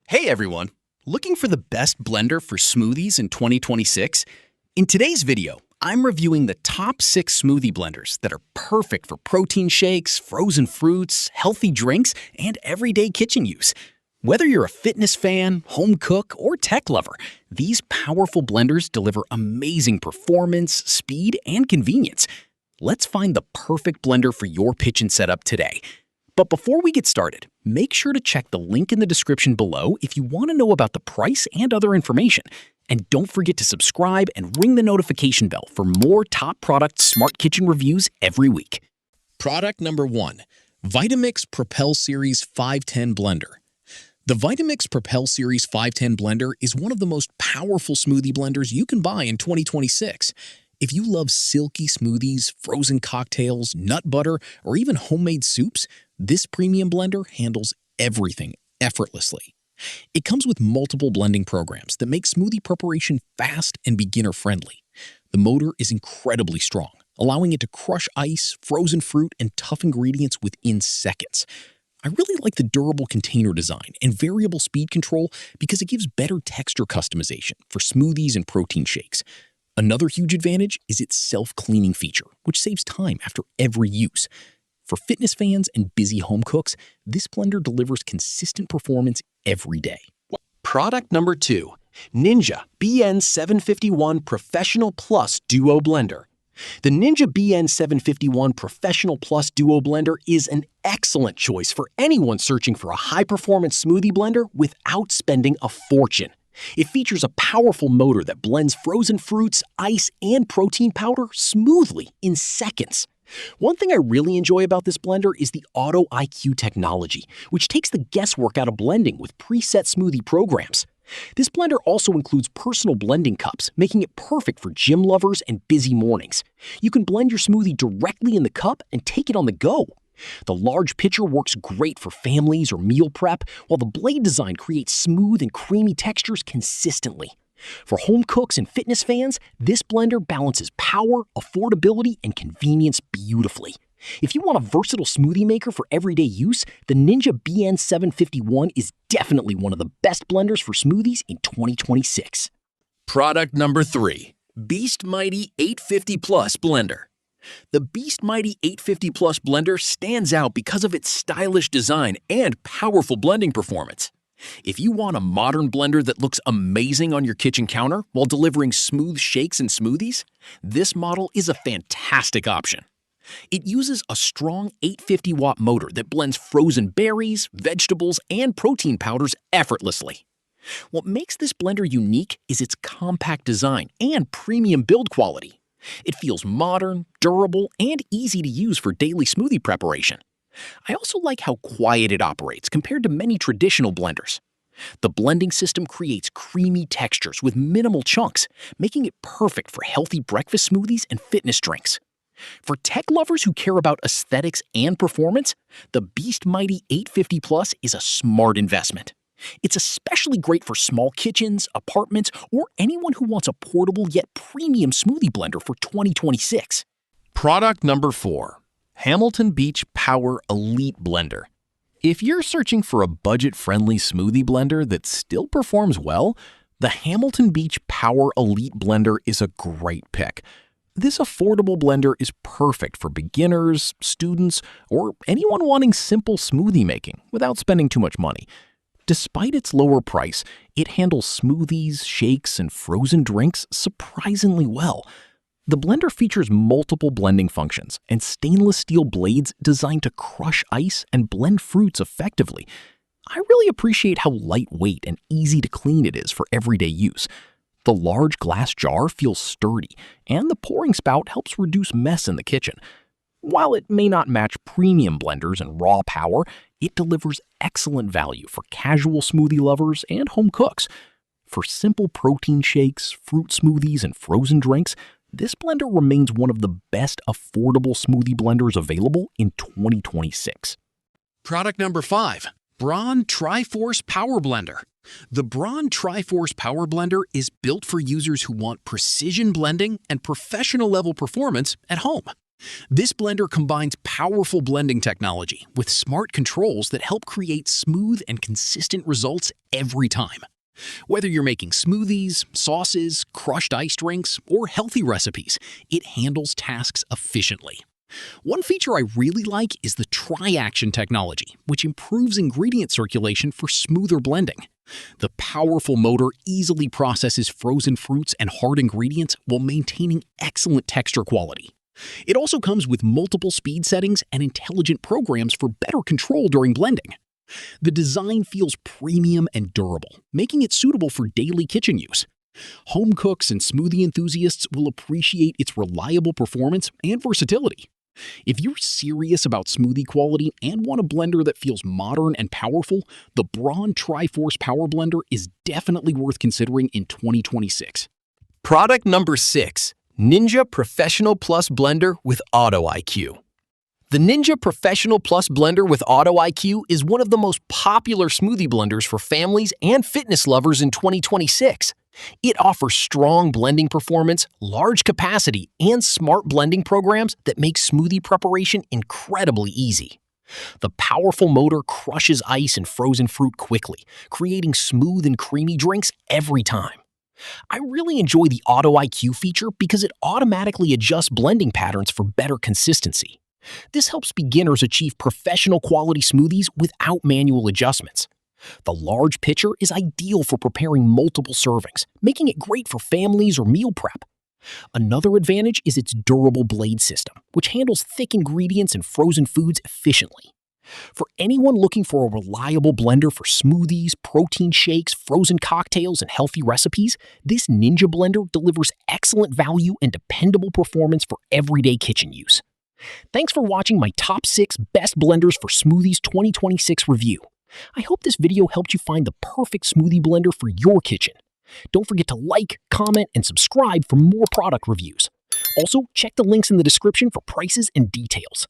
Hey everyone! Looking for the best blender for smoothies in 2026? In today's video, I'm reviewing the top 6 smoothie blenders that are perfect for protein shakes, frozen fruits, healthy drinks, and everyday kitchen use. Whether you're a fitness fan, home cook, or tech lover, these powerful blenders deliver amazing performance, speed, and convenience. Let's find the perfect blender for your kitchen setup today. But before we get started, make sure to check the link in the description below if you want to know about the price and other information. And don't forget to subscribe and ring the notification bell for more top product smart kitchen reviews every week. Product number 1. Vitamix Propel Series 510 Blender. The Vitamix Propel Series 510 blender is one of the most powerful smoothie blenders you can buy in 2026. If you love silky smoothies, frozen cocktails, nut butter, or even homemade soups, this premium blender handles everything effortlessly. It comes with multiple blending programs that make smoothie preparation fast and beginner-friendly. The motor is incredibly strong, allowing it to crush ice, frozen fruit, and tough ingredients within seconds. I really like the durable container design and variable speed control because it gives better texture customization for smoothies and protein shakes. Another huge advantage is its self-cleaning feature, which saves time after every use. For fitness fans and busy home cooks, this blender delivers consistent performance every day. Product number 2. Ninja BN751 Professional Plus Duo Blender. The Ninja BN751 Professional Plus Duo Blender is an excellent choice for anyone searching for a high-performance smoothie blender without spending a fortune. It features a powerful motor that blends frozen fruits, ice, and protein powder smoothly in seconds. One thing I really enjoy about this blender is the Auto IQ technology, which takes the guesswork out of blending with preset smoothie programs. This blender also includes personal blending cups, making it perfect for gym lovers and busy mornings. You can blend your smoothie directly in the cup and take it on the go. The large pitcher works great for families or meal prep, while the blade design creates smooth and creamy textures consistently. For home cooks and fitness fans, this blender balances power, affordability, and convenience beautifully. If you want a versatile smoothie maker for everyday use, the Ninja BN751 is definitely one of the best blenders for smoothies in 2026. Product number 3. Beast Mighty 850 Plus Blender. The Beast Mighty 850 Plus blender stands out because of its stylish design and powerful blending performance. If you want a modern blender that looks amazing on your kitchen counter while delivering smooth shakes and smoothies, this model is a fantastic option. It uses a strong 850-watt motor that blends frozen berries, vegetables, and protein powders effortlessly. What makes this blender unique is its compact design and premium build quality. It feels modern, durable, and easy to use for daily smoothie preparation. I also like how quiet it operates compared to many traditional blenders. The blending system creates creamy textures with minimal chunks, making it perfect for healthy breakfast smoothies and fitness drinks. For tech lovers who care about aesthetics and performance, the Beast Mighty 850 Plus is a smart investment. It's especially great for small kitchens, apartments, or anyone who wants a portable yet premium smoothie blender for 2026. Product number 4. Hamilton Beach Power Elite Blender. If you're searching for a budget-friendly smoothie blender that still performs well, the Hamilton Beach Power Elite Blender is a great pick. This affordable blender is perfect for beginners, students, or anyone wanting simple smoothie making without spending too much money. Despite its lower price, it handles smoothies, shakes, and frozen drinks surprisingly well. The blender features multiple blending functions and stainless steel blades designed to crush ice and blend fruits effectively. I really appreciate how lightweight and easy to clean it is for everyday use. The large glass jar feels sturdy, and the pouring spout helps reduce mess in the kitchen. While it may not match premium blenders and raw power, it delivers excellent value for casual smoothie lovers and home cooks. For simple protein shakes, fruit smoothies, and frozen drinks, this blender remains one of the best affordable smoothie blenders available in 2026. Product number 5. Braun TriForce Power Blender. The Braun TriForce Power Blender is built for users who want precision blending and professional-level performance at home. This blender combines powerful blending technology with smart controls that help create smooth and consistent results every time. Whether you're making smoothies, sauces, crushed ice drinks, or healthy recipes, it handles tasks efficiently. One feature I really like is the tri-action technology, which improves ingredient circulation for smoother blending. The powerful motor easily processes frozen fruits and hard ingredients while maintaining excellent texture quality. It also comes with multiple speed settings and intelligent programs for better control during blending. The design feels premium and durable, making it suitable for daily kitchen use. Home cooks and smoothie enthusiasts will appreciate its reliable performance and versatility. If you're serious about smoothie quality and want a blender that feels modern and powerful, the Braun TriForce Power Blender is definitely worth considering in 2026. Product number 6. Ninja Professional Plus Blender with Auto IQ. The Ninja Professional Plus Blender with Auto IQ is one of the most popular smoothie blenders for families and fitness lovers in 2026. It offers strong blending performance, large capacity, and smart blending programs that make smoothie preparation incredibly easy. The powerful motor crushes ice and frozen fruit quickly, creating smooth and creamy drinks every time. I really enjoy the Auto IQ feature because it automatically adjusts blending patterns for better consistency. This helps beginners achieve professional quality smoothies without manual adjustments. The large pitcher is ideal for preparing multiple servings, making it great for families or meal prep. Another advantage is its durable blade system, which handles thick ingredients and frozen foods efficiently. For anyone looking for a reliable blender for smoothies, protein shakes, frozen cocktails, and healthy recipes, this Ninja blender delivers excellent value and dependable performance for everyday kitchen use. Thanks for watching my top 6 best blenders for smoothies 2026 review. I hope this video helped you find the perfect smoothie blender for your kitchen. Don't forget to like, comment, and subscribe for more product reviews. Also, check the links in the description for prices and details.